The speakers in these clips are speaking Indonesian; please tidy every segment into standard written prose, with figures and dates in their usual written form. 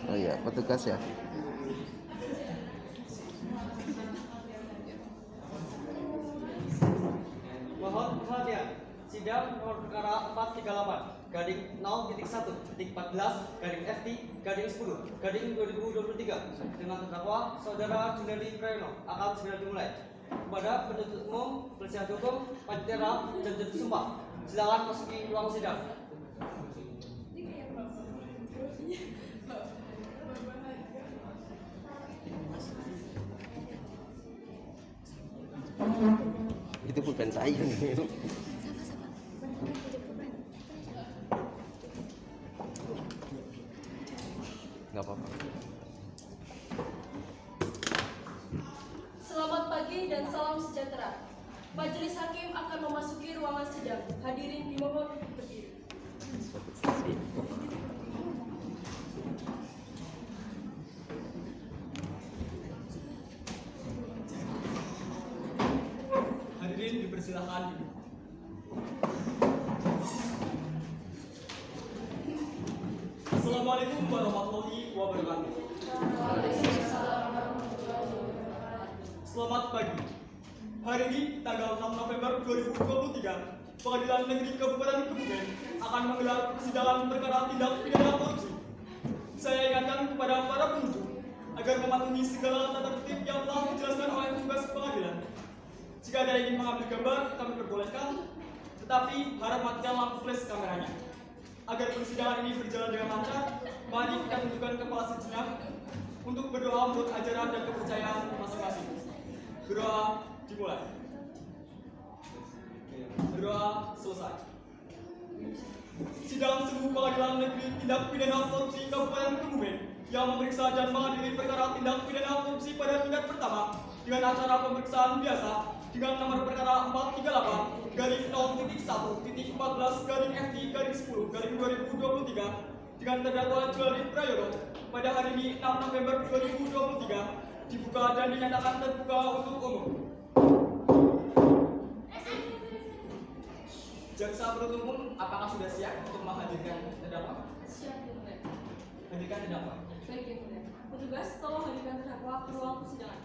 Oh iya, petugas ya. Mohon perhatian. Sidang nomor perkara 438 garing 0.1 /FT/10/2023 dengan terdakwa saudara Junedi Prayono akan segera dimulai. Kepada penuntut umum, penasihat hukum, panitia dan juru sumpah, silakan masuki ruang sidang. Itu bukan saya nih. Nggak apa-apa. Selamat pagi dan salam sejahtera. Majelis Hakim akan memasuki ruangan sidang. Hadirin dimohon untuk berdiri. Hadirin dipersilakan duduk. Assalamualaikum warahmatullahi wabarakatuh. Selamat pagi. Hari ini tanggal 6 November 2023, Pengadilan Negeri Kabupaten Kebumen akan menggelar persidangan perkara tindak pidana korupsi. Saya ingatkan kepada para pengunjung agar mematuhi segala tata tertib yang telah dijelaskan oleh tugas pengadilan. Jika ada yang ingin mengambil gambar, kami perbolehkan, tetapi harap matikan lampu flash kameranya. Agar persidangan ini berjalan dengan lancar, mari kita tundukkan kepala sejenak untuk berdoa menurut ajaran dan kepercayaan masing-masing. Berdoa dimulai. Berdoa selesai. Sidang Semu Pengadilan Negeri Tindak Pidana Korupsi Kabupaten Kebumen yang memeriksa dan mengadili perkara tindak pidana korupsi pada tingkat pertama dengan acara pemeriksaan biasa dengan nomor perkara 438-1.1/FT/10/2023 dengan terdakwa Junedi Prayono pada hari ini 6 November 2023 dibuka dan dinyatakan terbuka untuk umum. Jaksa penuntut umum, apakah sudah siap untuk menghadirkan terdakwa? Siap, Yang Mulia. Hadirkan terdakwa. Baik, Yang Mulia. Petugas, tolong hadirkan terdakwa ke ruang persidangan.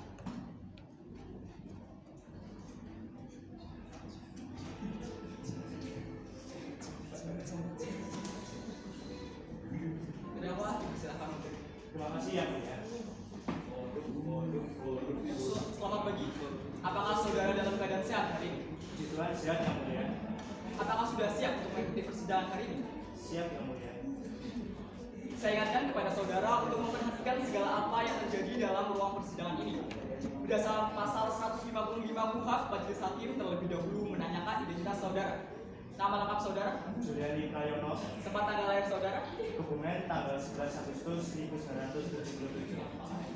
Terdakwa, silakan. Terima kasih ya, Mulia. Selamat pagi. Apakah saudara dalam keadaan sehat hari ini? Puji Tuhan sehat yang mulia. Apakah sudah siap untuk mengikuti persidangan hari ini? Siap yang mulia. Saya ingatkan kepada saudara untuk memperhatikan segala apa yang terjadi dalam ruang persidangan ini. Berdasarkan pasal 155 KUHP, Majelis Hakim terlebih dahulu menanyakan identitas saudara. Nama lengkap saudara? Junedi Prayono, Tempat tanggal lahir saudara? Kebumen, tanggal 11 Agustus 1977.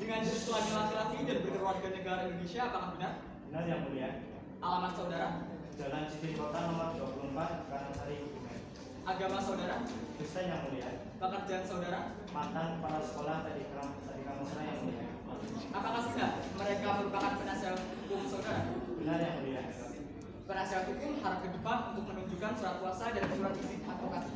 Dengan jenis kelamin laki-laki dan berkeluarga negara Indonesia, apakah benar? Benar yang mulia. Alamat saudara? Jalan Citin Kota nomor 24, Karangsari, Kebumen. Agama saudara? Kristen yang mulia. Pekerjaan saudara? Mantan kepala sekolah tadi kamu saya yang mulia. Apakah benar mereka merupakan penasihat hukum saudara? Benar yang mulia. Penasihat hukum harap ke depan untuk menunjukkan surat kuasa dan surat izin advokat.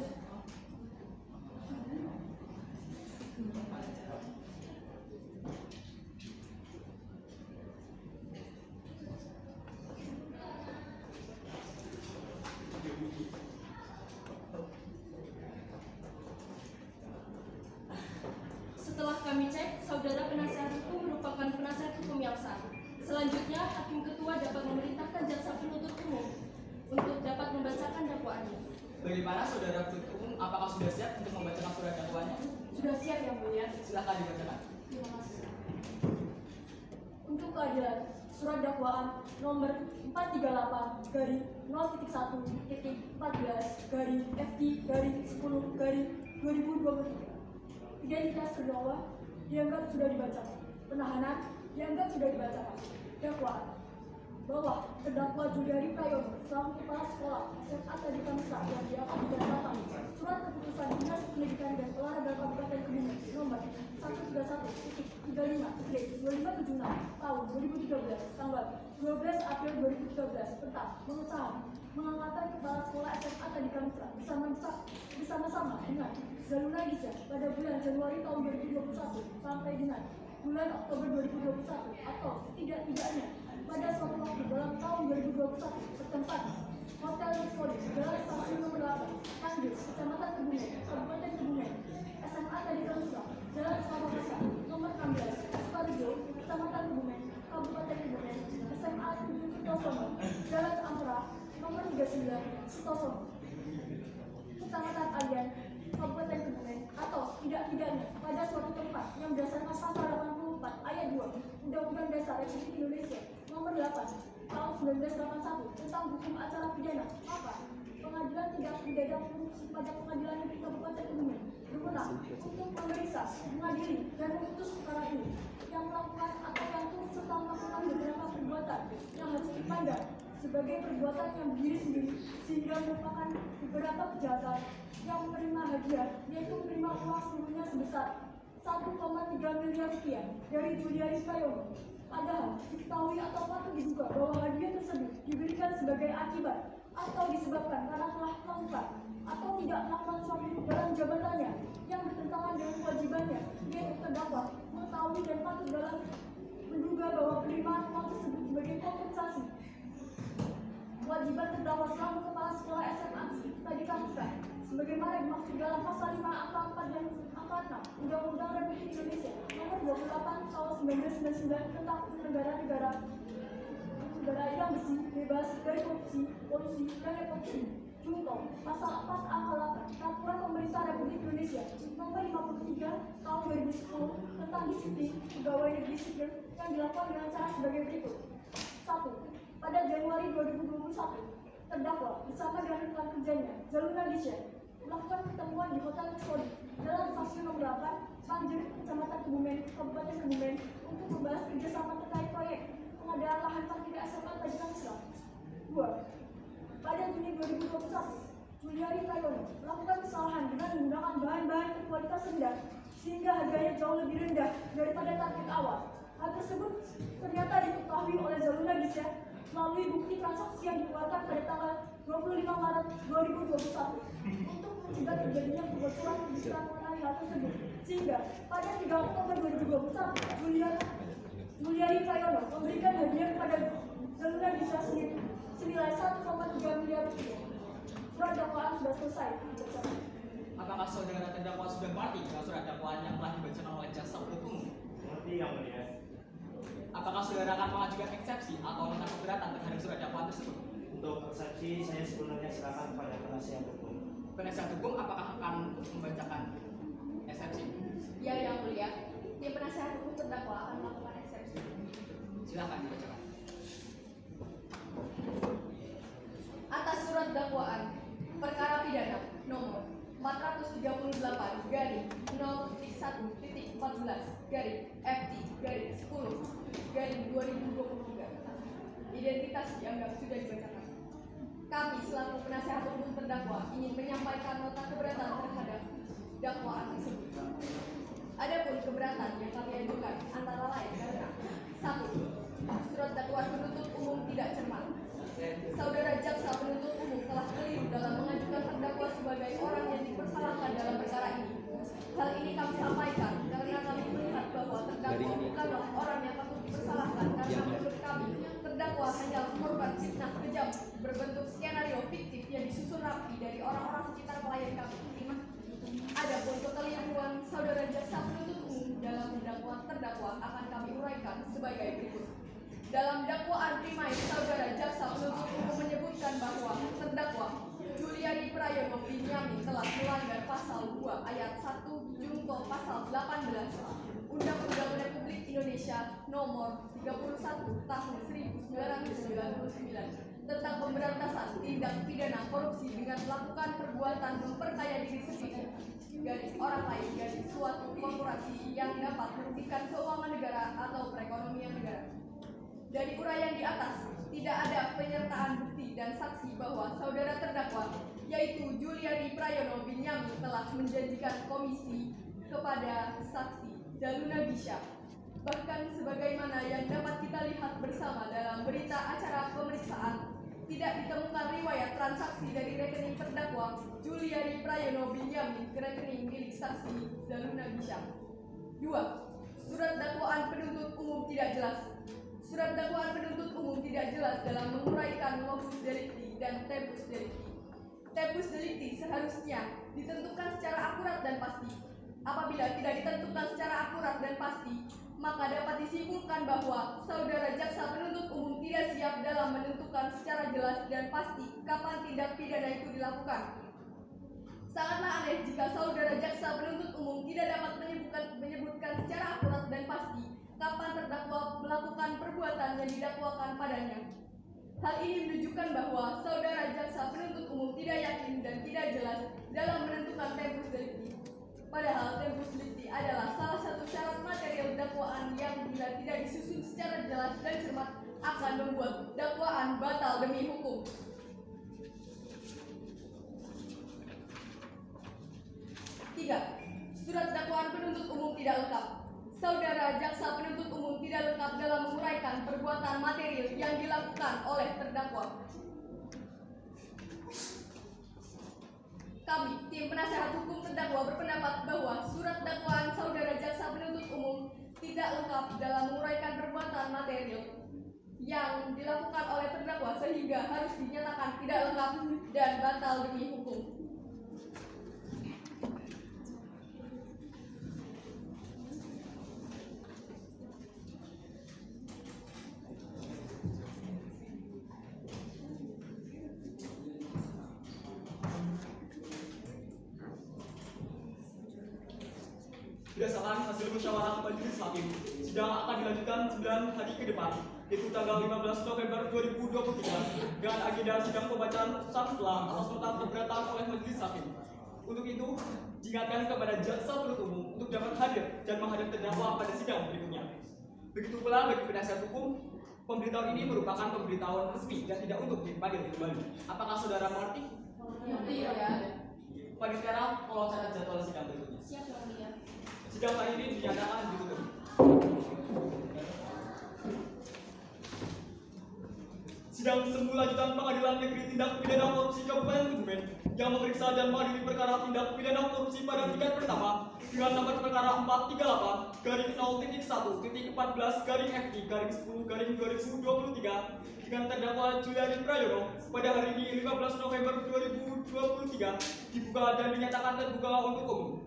Setelah kami cek, saudara penasihat hukum merupakan penasihat hukum yang sah. Selanjutnya, Hakim Ketua dapat memerintahkan jaksa penuntut umum untuk dapat membacakan dakwaannya. Bagaimana saudara penuntut umum? Apakah sudah siap untuk membacakan surat dakwaannya? Sudah siap, Yang Mulia. Silakan dibacakan. Terima kasih. Untuk keadilan, surat dakwaan nomor 438-0.1/FT/10/2023. Identitas terdakwa dianggap sudah dibacakan. Penahanan dianggap sudah dibacakan. Dakwaan bahwa terdakwa Junedi Prayono selaku kepala sekolah SMA Tadi Kamsa yang diangkat berdasarkan surat keputusan Dinas Pendidikan dan Olahraga Kabupaten Kebumen nomor 131.35/2576 tahun 2013 tanggal 12 April 2013 tentang pengesahan mengangkatkan kepala sekolah SMA Tadi Kamsra bersama-sama dengan Zaluna Gisha pada bulan Januari tahun 2021 sampai dengan bulan Oktober 2021 atau setidak-tidaknya pada suatu waktu dalam tahun 2021 setempat Hotel Luxury Jalan Stasiun Nomor 8 Tanjung, Kecamatan Kebumen, Kabupaten Kebumen, SMA Tadi Kamsra, Jalan Sarawakasa, Nomor 16, Sukoharjo, Kecamatan Kebumen, Kabupaten Kebumen, SMA 7 Sutosono, Jalan Ampera, Nomor 39, Sutosono, Kecamatan Alian, Kabupaten Kebumen, atau tidak-tidaknya pada suatu tempat yang berdasarkan pasal 84 ayat 2 Undang-Undang Dasar Republik Indonesia Nomor 8 tahun 1981 tentang hukum acara pidana, maka Pengadilan Tindak Pidana Korupsi pada Pengadilan Negeri Kabupaten Kebumen berwenang untuk memeriksa, mengadili, dan memutus perkara ini yang melakukan atau yang turut serta melakukan beberapa perbuatan yang harus dipandang sebagai perbuatan yang berdiri sendiri sehingga merupakan beberapa kejahatan yang menerima hadiah, yaitu menerima uang seluruhnya sebesar 1,3 miliar rupiah dari Juliari Prayono. Padahal diketahui atau patut diduga bahwa hadiah tersebut diberikan sebagai akibat atau disebabkan karena telah melakukan atau tidak melakukan suatu dalam jabatannya yang bertentangan dengan kewajibannya, yaitu terdakwa mengetahui dan patut dalam menduga bahwa penerimaan uang tersebut sebagai kompensasi kewajiban terdakwa selaku kepala sekolah SMA Tadi Kamsra sebagaimana dimaksud dalam pasal 5 angka 4 dan angka 6 Undang-Undang Republik Indonesia Nomor 28 tahun 1999 tentang negara yang bersih, bebas dari korupsi, kolusi, dan nepotisme. Contoh, pasal 4 angka 8 Peraturan Pemerintah Republik Indonesia Nomor 53 tahun 2010 tentang disiplin pegawai negeri sipil yang dilakukan dengan cara sebagai berikut. 1. Pada Januari 2021, terdakwa bersama dengan rekan kerjanya Zaluna Gisha melakukan pertemuan di Hotel Luxury Jalan Stasiun Nomor 8 Tanjung, Kecamatan Kebumen, Kabupaten Kebumen untuk membahas kerjasama terkait proyek pengadaan lahan parkir SMA Tadi Kamsra. 2. Pada Juni 2021, Juliari Prayono melakukan kesalahan dengan menggunakan bahan-bahan berkualitas rendah sehingga harganya jauh lebih rendah daripada target awal. Hal tersebut ternyata diketahui oleh Zaluna Gisha melalui bukti transaksi yang dikeluarkan pada tanggal 25 Maret 2021 untuk mencegah terjadinya kebocoran pembicaraan mengenai hal tersebut. Sehingga pada 3 Oktober 2021, Juliari Prayono memberikan hadiah kepada Zaluna Gisha senilai 1,3 miliar rupiah. Surat dakwaan sudah selesai dibacakan. Apakah saudara terdakwa sudah mengerti dengan surat dakwaan yang telah dibacakan oleh jaksa penuntut umum? Mengerti yang mulia. Apakah saudara akan mengajukan eksepsi atau nota keberatan terhadap surat dakwaan tersebut? Untuk eksepsi saya sebenarnya silakan kepada penasihat hukum. Penasihat hukum apakah akan membacakan eksepsi? Ya, yang mulia, tim penasihat hukum terdakwa akan melakukan eksepsi. Silakan dibacakan. Atas surat dakwaan perkara pidana nomor 438 garing 0.1.14 garing FT garing 10 garing 2023. Identitas dianggap sudah dibacakan. Kami selaku penasihat hukum terdakwa ingin menyampaikan nota keberatan terhadap dakwaan tersebut. Adapun keberatan yang kami ajukan antara lain karena 1. Surat dakwaan penuntut umum tidak cermat. Saudara jaksa penuntut umum telah keliru dalam mengajukan terdakwa sebagai orang yang dipersalahkan dalam perkara ini. Hal ini kami sampaikan karena kami melihat bahwa terdakwa bukanlah orang yang patut dipersalahkan karena menurut kami terdakwa hanyalah korban fitnah kejam berbentuk skenario fiktif yang disusun rapi dari orang-orang sekitar klien kami. Adapun kekeliruan saudara jaksa penuntut umum dalam mendakwa terdakwa akan kami uraikan sebagai berikut. Dalam dakwaan primair, saudara jaksa penuntut umum menyebutkan bahwa terdakwa Juliari Prayono Binyamin telah melanggar pasal 2 ayat 1 junto pasal 18 Undang-Undang Republik Indonesia Nomor 31 Tahun 1999 tentang pemberantasan tindak pidana korupsi dengan melakukan perbuatan memperkaya diri sendiri garis orang lain garis suatu korporasi yang dapat merugikan keuangan negara atau perekonomian negara. Dari uraian di atas, tidak ada penyertaan bukti dan saksi bahwa saudara terdakwa, yaitu Juliari Prayono Binyamin telah menjanjikan komisi kepada saksi Zaluna Gisha. Bahkan sebagaimana yang dapat kita lihat bersama dalam berita acara pemeriksaan, tidak ditemukan riwayat transaksi dari rekening terdakwa Juliari Prayono Binyamin ke rekening milik saksi Zaluna Bisyam. 2. Surat dakwaan penuntut umum tidak jelas. Surat dakwaan penuntut umum tidak jelas dalam menguraikan modus delicti dan tempus delicti. Tempus delicti seharusnya ditentukan secara akurat dan pasti. Apabila tidak ditentukan secara akurat dan pasti, maka dapat disimpulkan bahwa saudara jaksa penuntut umum tidak siap dalam menentukan secara jelas dan pasti kapan tindak pidana itu dilakukan. Sangatlah aneh jika saudara jaksa penuntut umum tidak dapat menyebutkan secara akurat dan pasti kapan terdakwa melakukan perbuatan yang didakwakan padanya. Hal ini menunjukkan bahwa saudara jaksa penuntut umum tidak yakin dan tidak jelas dalam menentukan tempus delicti. Padahal tempus delicti adalah salah satu syarat material dakwaan yang bila tidak disusun secara jelas dan cermat akan membuat dakwaan batal demi hukum. 3. Surat dakwaan penuntut umum tidak lengkap. Saudara jaksa penuntut umum tidak lengkap dalam menguraikan perbuatan material yang dilakukan oleh terdakwa. Kami, tim penasehat hukum terdakwa berpendapat bahwa surat dakwaan saudara jaksa penuntut umum tidak lengkap dalam menguraikan perbuatan material yang dilakukan oleh terdakwa sehingga harus dinyatakan tidak lengkap dan batal demi hukum. Berdasarkan hasil musyawarah majelis hakim, sidang akan dilanjutkan 9 hari ke depan, yaitu tanggal 15 November 2023 dengan agenda sidang pembacaan putusan selah atas nota keberatan oleh majelis hakim. Untuk itu, diingatkan kepada jaksa penuntut umum untuk dapat hadir dan menghadap terdakwa pada sidang berikutnya. Begitu pula bagi penasihat hukum, pemberitahuan ini merupakan pemberitahuan resmi dan tidak untuk dipanggil kembali. Apakah saudara mengerti? Iya. Panitia, tolong catat jadwal sidang berikutnya. Siap, Yang Mulia. Sidang hari ini dinyatakan ditutup. Sidang semula lanjutan Pengadilan Negeri Tindak Pidana Korupsi Kabupaten Kebumen yang memeriksa dan mengadili perkara tindak pidana korupsi pada tingkat pertama dengan nomor perkara 438/014/FT/10/2023 dengan terdakwa Juliari Prayono pada hari ini 15 November 2023 dibuka dan dinyatakan terbuka untuk umum.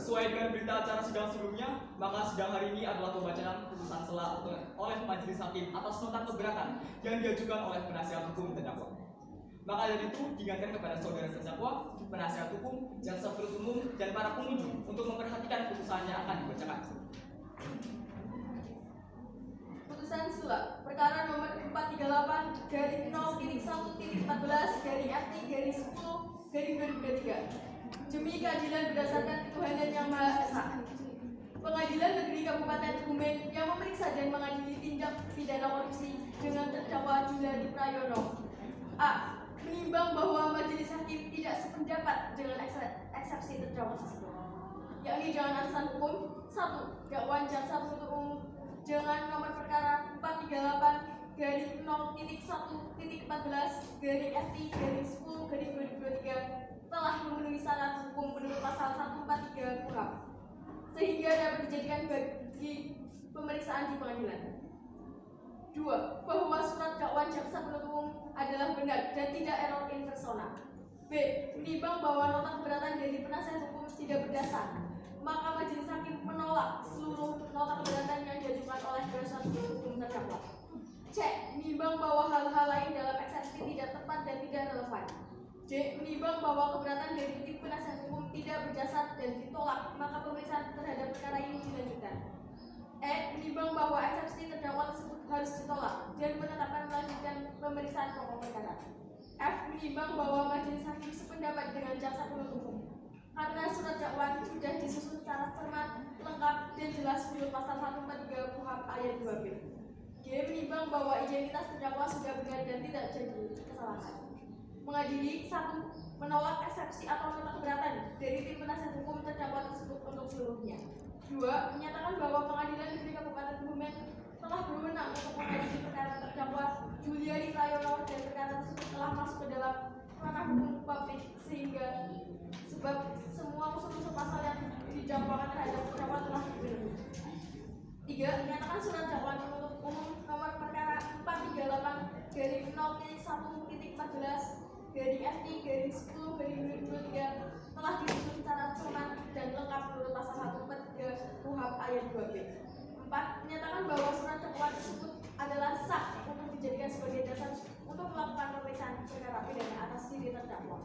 Sesuai dengan berita acara sidang sebelumnya, maka sidang hari ini adalah pembacaan putusan selah oleh majelis hakim atas nota keberatan yang diajukan oleh penasihat hukum terdakwa. Maka dari itu diingatkan kepada saudara terdakwa, penasihat hukum, jaksa penuntut umum, dan para pengunjung untuk memperhatikan putusan yang akan dibacakan. Putusan selah perkara nomor 438/14/FT/10/2023 demi keadilan berdasarkan ketuhanan yang Maha Esa. Pengadilan Negeri Kabupaten Kebumen yang memeriksa dan mengadili tindak pidana korupsi dengan terdakwa Juliari Prayono. A. Menimbang bahwa majelis hakim tidak sependapat dengan eksepsi terdakwa tersebut, yakni dengan alasan hukum. 1. Dakwaan jaksa penuntut umum dengan nomor perkara 438/0.1.14/FT/10/2023 telah memenuhi syarat hukum menurut pasal 143 KUHP sehingga dapat dijadikan bagi pemeriksaan di pengadilan. 2. Bahwa surat dakwaan jaksa penuntut umum adalah benar dan tidak error in persona. B. Menimbang bahwa nota keberatan dari penasihat hukum tidak berdasar, maka majelis hakim menolak seluruh nota keberatan yang diajukan oleh penasihat hukum terdakwa. C. Menimbang bahwa hal-hal lain dalam eksepsi tidak tepat dan tidak relevan. D. Menimbang bahwa keberatan dari tim penasihat hukum tidak berdasar dan ditolak, maka pemeriksaan terhadap perkara ini dilanjutkan. E. Menimbang bahwa eksepsi terdakwa tersebut harus ditolak dan menetapkan melanjutkan pemeriksaan pokok perkara. F. Menimbang bahwa majelis hakim sependapat dengan jaksa penuntut umum karena surat dakwaan sudah disusun secara cermat, lengkap, dan jelas menurut pasal 143 KUHP ayat 2b. G. Menimbang bahwa identitas terdakwa sudah benar dan tidak jadi kesalahan. Mengadili 1. Menolak eksepsi atau nota keberatan dari tim penasihat hukum terdakwa tersebut untuk seluruhnya. 2. Menyatakan bahwa Pengadilan Negeri Kabupaten Kebumen telah berwenang untuk mengadili perkara terdakwa Juliari Prayono dan perkara tersebut telah masuk ke dalam ranah hukum publik sehingga sebab semua unsur-unsur pasal yang didakwakan terhadap terdakwa telah dipenuhi. 3. Menyatakan surat dakwaan penuntut umum nomor perkara 438 garing 0.1.14 garing FT garing 10 garing 2023 telah disusun secara cermat dan lengkap menurut pasal 1 per 3 KUHP ayat 2B. 4. Menyatakan bahwa surat dakwaan tersebut adalah sah untuk dijadikan sebagai dasar untuk melakukan pemeriksaan perkara pidana atas diri terdakwa.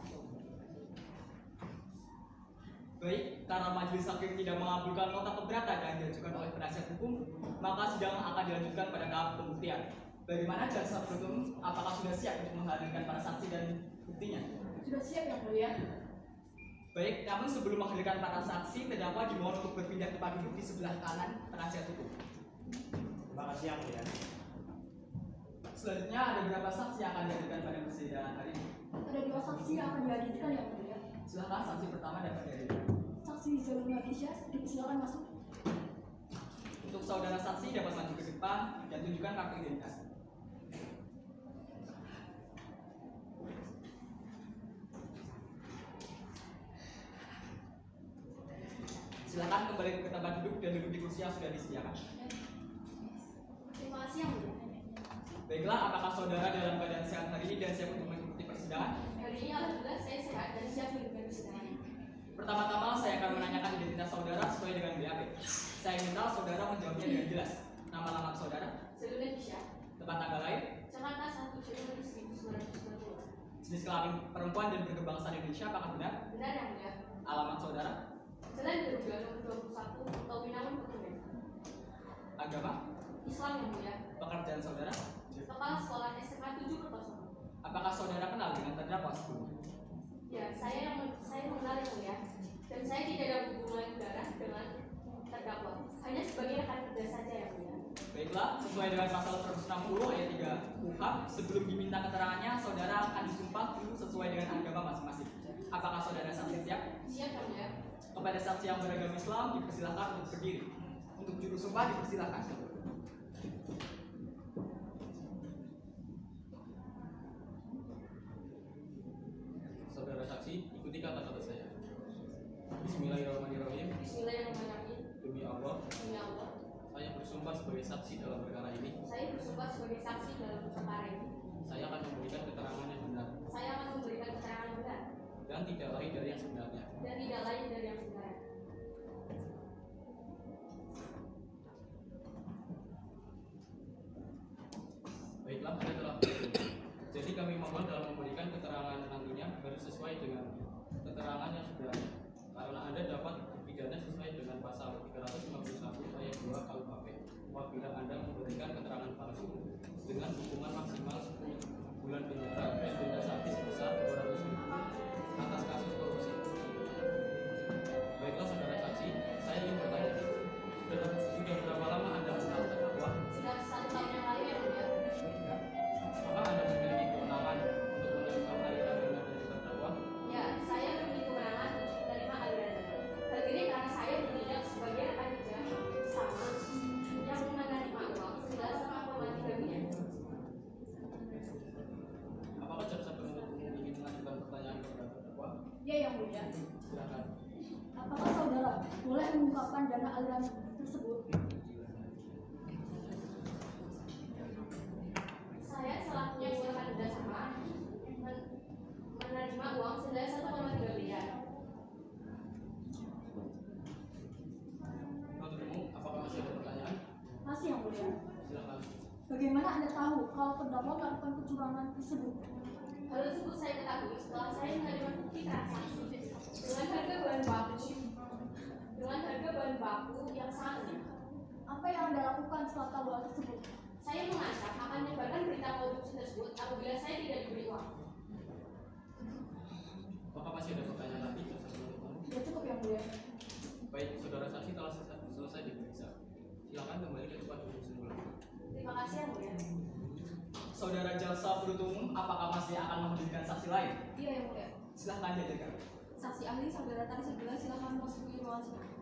Baik, karena majelis hakim tidak mengabulkan nota keberatan yang diajukan oleh penasihat hukum, maka sidang akan dilanjutkan pada tahap pembuktian. Bagaimana jaksa penuntut umum? Apakah sudah siap untuk menghadirkan para saksi dan buktinya? Sudah siap yang mulia. Baik, namun sebelum menghadirkan para saksi, terdakwa dimohon untuk berpindah tempat duduk di sebelah kanan penasihat hukum. Terima kasih yang mulia. Selanjutnya ada beberapa saksi yang akan dihadirkan pada persidangan hari ini. Ada 2 saksi yang akan dihadirkan yang mulia. Silakan saksi pertama dapat dihadirkan. Saksi Zalul Magisha, dipersilakan masuk. Untuk saudara saksi dapat maju ke depan dan tunjukkan kartu identitas. Silakan kembali ke tempat duduk dan duduk di kursi yang sudah disediakan. Terima kasih yang mulia. Baiklah, apakah saudara dalam keadaan sehat hari ini dan siap untuk mengikuti persidangan? Hari ini alhamdulillah saya sehat dan siap melakukan persidangan. Pertama-tama saya akan menanyakan identitas saudara sesuai dengan BAP. Saya minta saudara menjawabnya dengan jelas. Nama lengkap saudara, Zalul Magisha, tempat tanggal lahir, Jakarta 1 Januari 1992. jenis kelamin perempuan dan berkebangsaan Indonesia, apakah benar? Benar yang mulia. Alamat saudara, Jalan Berjuang nomor 21 Tawinawan Petugas. agama, Islam yang mulia. pekerjaan saudara, Kepala Sekolah SMA 7 Kertosono. apakah saudara kenal dengan terdakwa sebelumnya? Ya, saya mengenal yang mulia. Dan saya tidak ada hubungan darah dengan terdakwa. Hanya sebagai rekan kerja saja yang mulia. Baiklah, sesuai dengan pasal 160 ayat 3 KUHP, sebelum diminta keterangannya, saudara akan disumpah dulu sesuai dengan agama masing-masing. Apakah saudara saksi siap? Siap yang mulia. Kepada saksi yang beragama Islam, dipersilakan untuk berdiri. Untuk juru sumpah, dipersilakan. Saudara saksi, ikuti kata-kata saya. Bismillahirrahmanirrahim. Bismillahirrahmanirrahim. Demi Allah, Demi Allah, saya bersumpah sebagai saksi dalam perkara ini. saya bersumpah sebagai saksi dalam perkara ini. Saya akan memberikan keterangan yang benar Saya akan memberikan keterangan yang benar dan tidak lain dari yang sebenarnya. dan tidak lain dari yang sebenarnya. Baiklah, saya telah bersumpah. Jadi kami mohon dalam memberikan keterangan nantinya harus sesuai dengan keterangan yang sebenarnya. Karena Anda dapat dipidana sesuai dengan pasal 351 ayat 2 KUHP. Apabila Anda memberikan keterangan palsu dengan hukuman maksimal 10 bulan penjara dan denda saksi sebesar 200.000 atas kasus korupsi. Baiklah saudara saksi, saya ingin bertanya, sudah berapa lama Anda mengenal terdakwa? Sudah 1 tahun yang lalu yang mulia. Apakah Anda memiliki kewenangan untuk menentukan aliran dana dari terdakwa? Ya, saya memiliki kewenangan untuk menerima aliran dana. Hal ini karena saya bertindak sebagai rekan kerja sama yang menerima uang senilai 1,3 miliar. Apakah jaksa penuntut umum ingin mengajukan pertanyaan kepada terdakwa? Ya yang mulia. Silakan. Apakah saudara boleh mengungkapkan dana aliran tersebut? Saya selaku rekan kerja sama menerima uang senilai 1,3 miliar. Penuntut umum, apakah masih ada pertanyaan? Masih yang mulia. Silakan. Bagaimana Anda tahu kalau terdakwa melakukan kecurangan tersebut? Hal tersebut saya ketahui setelah saya menerima bukti transaksi dengan harga bahan baku yang sangat rendah. Apa yang Anda lakukan setelah tahu hal tersebut? Saya mengancam akan menyebarkan berita korupsi tersebut apabila saya tidak diberi uang. Apakah masih ada pertanyaan lagi jaksa penuntut umum? Sudah cukup yang mulia. Baik, saudara saksi telah selesai diperiksa. Silakan kembali ke tempat duduk semula. Terima kasih yang mulia. Saudara jaksa penuntut umum, apakah masih akan menghadirkan saksi lain? Iya yang mulia. Silahkan dihadirkan. Saksi ahli saudara Tari Segala silakan masuk ke ruangan sidang.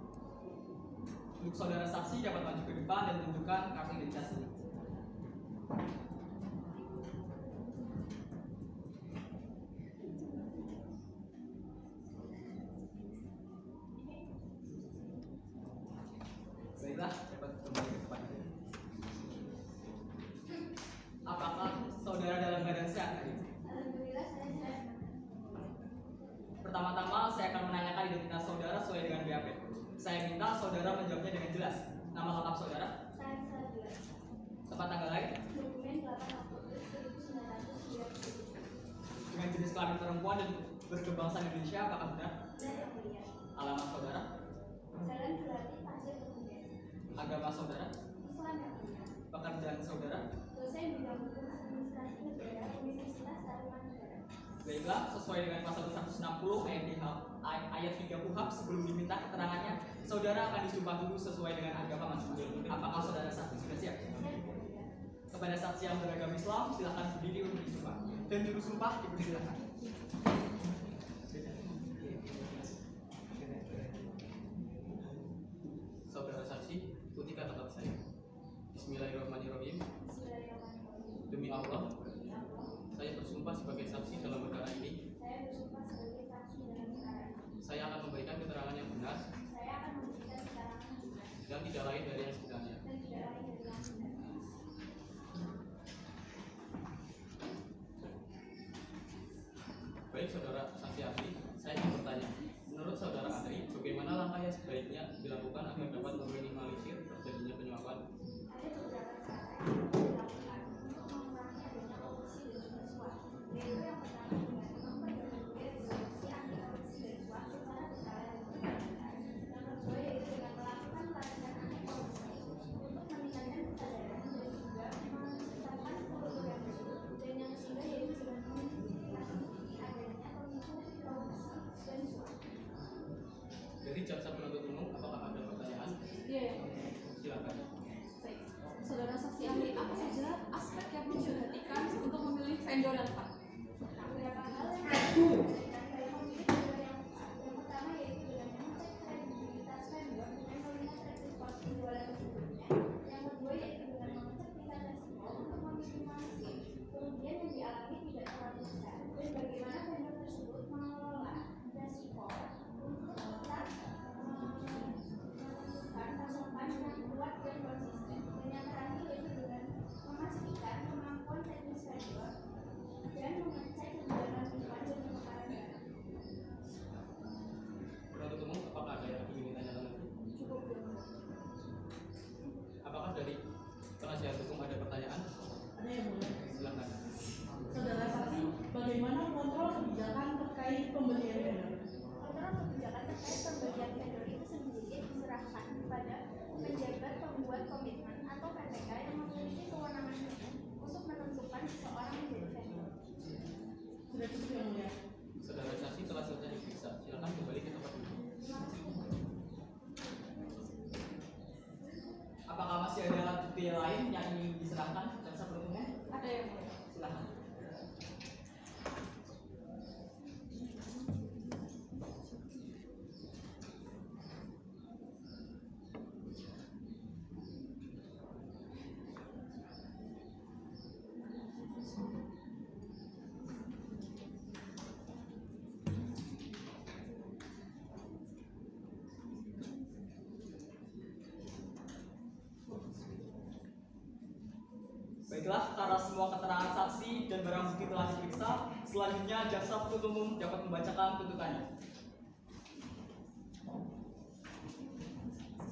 Untuk saudara saksi dapat maju ke depan dan tunjukkan kartu identitas ini. Baiklah, dapat kembali ke tempat itu. Apakah saudara dalam keadaan sehat hari ini? Alhamdulillah saya sehat. Pertama-tama saya akan menanyakan identitas saudara sesuai dengan BAP. Saya minta saudara menjawabnya dengan jelas. Nama lengkap saudara, Saya sangat jelas. tempat tanggal lahir, Dokumen 8 Agustus 1997. dengan jenis kelamin perempuan dan berkebangsaan Indonesia, apakah benar? Dan yang mulia. Alamat saudara, Jalan Jurati Pasir Kemudian. agama saudara, Islam yang mulia. pekerjaan saudara. Dosen bidang hukum administrasi negara Universitas Tarumanegara. Baiklah, sesuai dengan pasal 160 ayat 30 HAP, sebelum diminta keterangannya, saudara akan disumpah dulu sesuai dengan agama masing-masing. Apakah saudara saksi sudah siap? Siap yang mulia. Kepada saksi yang beragama Islam, silakan berdiri untuk disumpah. Dan juru sumpah dipersilakan. Saudara saksi, ikuti kata-kata saya. Bismillahirrahmanirrahim. Bismillahirrahmanirrahim. Demi Allah, Demi Allah, saya bersumpah sebagai saksi dalam perkara ini. saya bersumpah sebagai saksi dalam perkara ini. Saya akan memberikan keterangan yang benar Saya akan memberikan keterangan yang benar dan tidak lain dari yang sebenarnya. dan tidak lain dari yang benar. Baik saudara saksi ahli, saya ingin bertanya. Menurut saudara ahli, bagaimana langkah yang sebaiknya dilakukan agar dapat meminimalisir terjadinya penyuapan? Ada beberapa cara yang dapat dilakukan untuk mengurangi adanya korupsi dan juga suap. Yaitu yang pertama dengan memperbaiki regulasi anti korupsi dan suap secara berkala dan berkelanjutan. Yang kedua yaitu dengan melakukan pelatihan anti korupsi untuk meningkatkan kesadaran dan juga menetapkan kultur yang baru. Dan yang ketiga yaitu dengan mengidentifikasi adanya pemicu korupsi dan suap. Dari jaksa penuntut umum, apakah ada pertanyaan? Iya, yang mulia. Silakan. Baik. Saudara saksi ahli, apa saja aspek yang perlu diperhatikan untuk memilih vendor yang tepat? Beberapa hal yang harus diperhatikan dalam memilih vendor yang tepat. Yang pertama yaitu dengan mengecek kredibilitas vendor dengan melihat track record penjualan sebelumnya. Yang kedua yaitu dengan mengecek tingkat resiko untuk meminimalisir kerugian yang dialami tidak terlalu besar dan bagaimana vendor tersebut mengelola resiko untuk tetap menentukan pasokan yang kuat dan konsisten. Dan yang terakhir yaitu dengan memastikan kemampuan teknis vendor dan mengecek kebenaran iman dan penukaran barang. Penuntut umum, apakah ada yang ingin ditanyakan lagi? Cukup dulu. Apakah dari penasihat hukum ada pertanyaan? Ada yang boleh. Silakan. Saudara saksi, bagaimana kontrol kebijakan terkait pembelian vendor? Kontrol kebijakan terkait pembelian vendor itu sendiri diserahkan kepada penjabat pembuat komitmen atau PPK yang memiliki kewenangan penuh untuk menentukan seseorang menjadi vendor. Sudah cukup yang mulia. Saudara saksi telah selesai diperiksa. Silakan kembali ke tempat duduk. Terima kasih. Apakah masih ada alat bukti lain yang ingin diserahkan jaksa penuntut umum? Ada yang mulia. Silakan. Baiklah, karena semua keterangan saksi dan barang bukti telah diperiksa, selanjutnya jaksa penuntut umum dapat membacakan tuntutannya.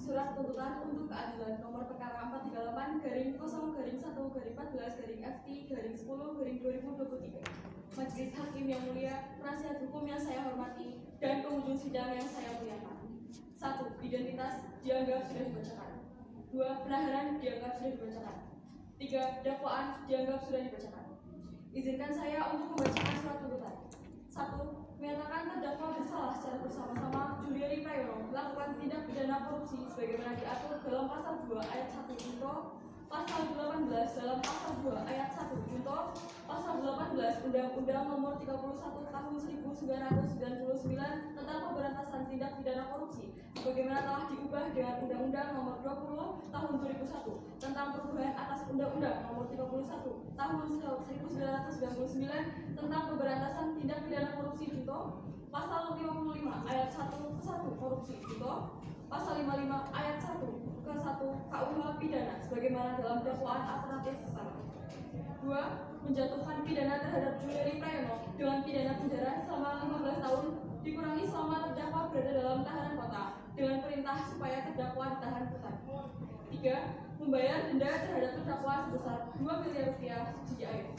Surat tuntutan untuk keadilan nomor perkara 438-0-1-14-FT-10-10-2023. Majelis Hakim yang mulia, penasihat hukum yang saya hormati, dan pengunjung sidang yang saya muliakan. 1. Identitas dianggap sudah dibacakan. 2. Penahanan dianggap sudah dibacakan. 3. Dakwaan dianggap sudah dibacakan. Izinkan saya untuk membacakan surat tuntutan. 1. Menyatakan terdakwa bersalah secara bersama-sama Juliari Prayono melakukan tindak pidana korupsi sebagaimana diatur dalam pasal 2 ayat 1 junto, pasal 18 dalam pasal 2 ayat 1 junto, pasal 18 Undang-Undang Nomor 31 Tahun 1999 tentang pemberantasan tindak pidana pidana korupsi sebagaimana telah diubah dengan Undang-Undang Nomor 20 Tahun 2001 tentang perubahan atas Undang-Undang Nomor 31 Tahun 1999 tentang pemberantasan tindak pidana korupsi junto, Pasal 55 ayat 1 ke 1 korupsi junto, Pasal 55 ayat 1 ke 1 KUH pidana sebagaimana dalam dakwaan alternatif pertama. 2. Menjatuhkan pidana terhadap Juliari Prayono dengan pidana penjara selama 15 tahun dikurangi selama terdakwa berada dalam tahanan kota dengan perintah supaya terdakwa ditahan rutan. 3. Membayar denda terhadap terdakwa sebesar 2 miliar rupiah subsidi air.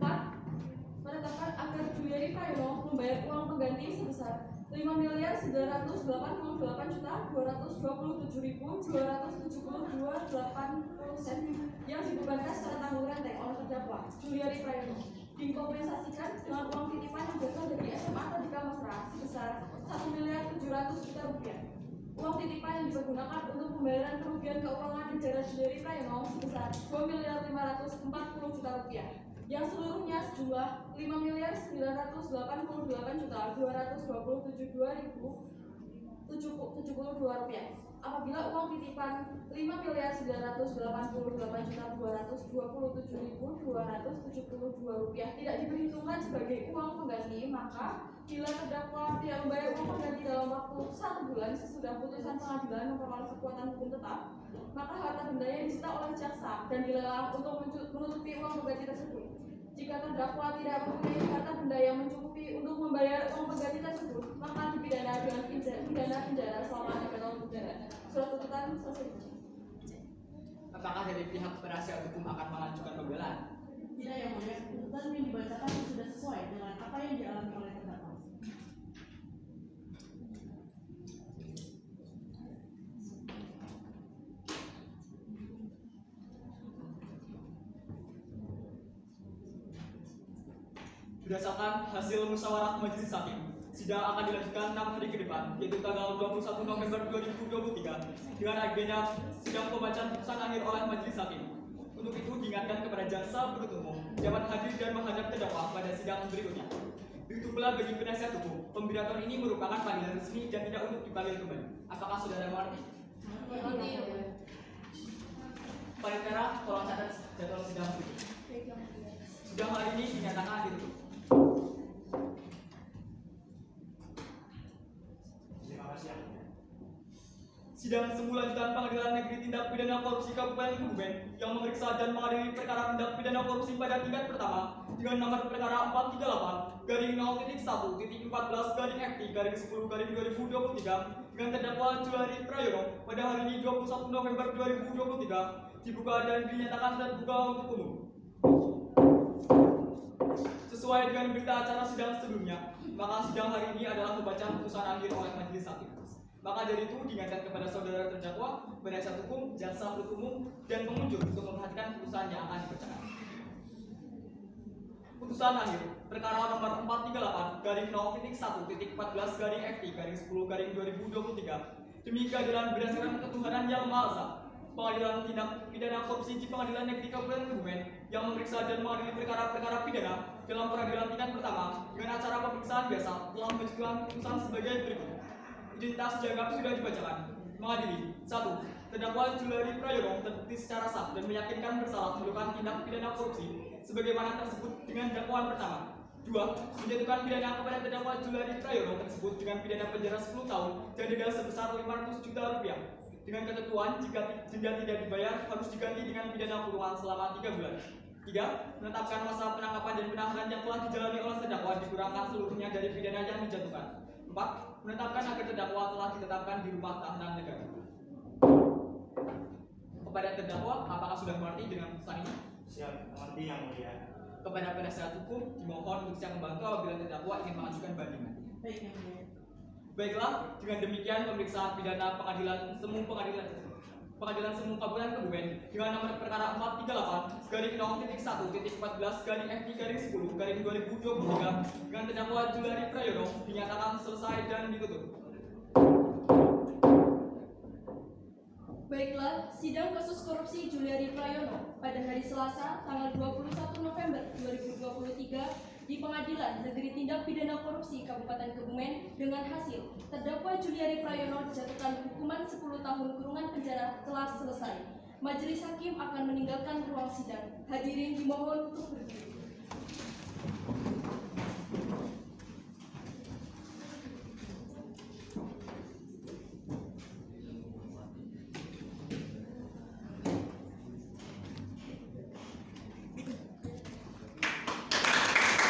4. Menetapkan agar Juliari Prayono membayar uang pengganti sebesar 5.988.227.272,80 yang dibebankan secara tanggung renteng oleh terdakwa Juliari Prayono dikompensasikan dengan uang titipan yang berasal dari SMA Tadika Mesra sebesar 1.700.000.000 rupiah. Uang titipan yang dipergunakan untuk pembayaran kerugian keuangan negara Juliari Prayono sebesar 2.540.000.000 rupiah yang seluruhnya sejumlah 5.988.227.272 rupiah. Apabila uang titipan 5.988.227.272 rupiah tidak diperhitungkan sebagai uang pengganti, maka bila terdakwa tidak membayar uang pengganti dalam waktu 1 bulan sesudah putusan pengadilan memperoleh kekuatan hukum tetap, maka harta bendanya disita oleh jaksa dan dilelang untuk menutupi uang pengganti tersebut. Jika terdakwa tidak mempunyai harta benda yang mencukupi untuk membayar uang pengganti tersebut, maka dipidana dengan pidana penjara selama 3 tahun penjara. Surat tuntutan selesai. Apakah dari pihak penasihat hukum akan mengajukan pembelaan? Tidak, yang mulia. Tuntutan yang dibacakan sudah sesuai dengan apa yang dialami oleh terdakwa. Berdasarkan hasil musyawarah majelis hakim, sidang akan dilanjutkan 6 hari ke depan, yaitu tanggal 21 November 2023 dengan agenda sidang pembacaan putusan akhir oleh majelis hakim. Untuk itu diingatkan kepada jaksa penuntut umum dapat hadir dan menghadap terdakwa pada sidang berikutnya. Begitu pula bagi penasihat hukum, pemberatan ini merupakan panggilan resmi dan tidak untuk dipanggil kembali. Apakah saudara mengerti? Panitia, tolong catat jadwal sidang berikut. Sidang hari ini dinyatakan ditutup. Terima kasih. Sidang semula lanjutan Pengadilan Negeri Tindak Pidana Korupsi Kabupaten Kebumen yang memeriksa dan mengadili perkara tindak pidana korupsi pada tingkat pertama dengan nomor perkara 438/014/FT/10/2023 dengan terdakwa Juliari Prayono pada hari ini 21 November 2023 dibuka dan dinyatakan terbuka untuk umum. Sesuai dengan berita acara sidang sebelumnya, maka sidang hari ini adalah pembacaan putusan akhir oleh majelis hakim. Maka dari itu diingatkan kepada saudara terdakwa, penasihat hukum, jaksa penuntut umum, dan pengunjung untuk memperhatikan putusan yang akan dibacakan. Putusan akhir perkara nomor 438-1.14/FT/10/2023 demi keadilan berdasarkan ketuhanan yang Maha Esa. Pengadilan Tindak Pidana Korupsi di Pengadilan Negeri Kabupaten Kebumen yang memeriksa dan mengadili perkara-perkara pidana dalam peradilan tingkat pertama dengan acara pemeriksaan biasa telah menjatuhkan putusan sebagai berikut. Identitas dianggap sudah dibacakan. Mengadili 1. Terdakwa Juliari Prayono terbukti secara sah dan meyakinkan bersalah melakukan tindak pidana korupsi sebagaimana tersebut dengan dakwaan pertama. 2. Menjatuhkan pidana kepada terdakwa Juliari Prayono tersebut dengan pidana penjara 10 tahun dan denda sebesar 500 juta rupiah. Dengan ketentuan jika denda tidak dibayar harus diganti dengan pidana kurungan selama 3 bulan. 3. Menetapkan masa penangkapan dan penahanan yang telah dijalani oleh terdakwa dikurangkan seluruhnya dari pidana yang dijatuhkan. 4. Menetapkan agar terdakwa telah ditetapkan di rumah tahanan negara. Kepada terdakwa, apakah sudah mengerti dengan putusan ini? Siap, mengerti yang mulia. Kepada penasihat hukum, dimohon untuk siap membantu apabila terdakwa ingin mengajukan bandingan. Baik, yang mulia. Baiklah, dengan demikian pemeriksaan pidana Pengadilan Semu Kabupaten Kebumen dengan nomor perkara 438/1.14/FT/10/2023 dengan terdakwa Juliari Prayono dinyatakan selesai dan ditutup. Baiklah, sidang kasus korupsi Juliari Prayono pada hari Selasa tanggal 21 November 2023 di Pengadilan Negeri Tindak Pidana Korupsi Kabupaten Kebumen dengan hasil terdakwa Juliari Prayono dijatuhkan hukuman 10 tahun kurungan penjara telah selesai. Majelis hakim akan meninggalkan ruang sidang. Hadirin dimohon untuk berdiri.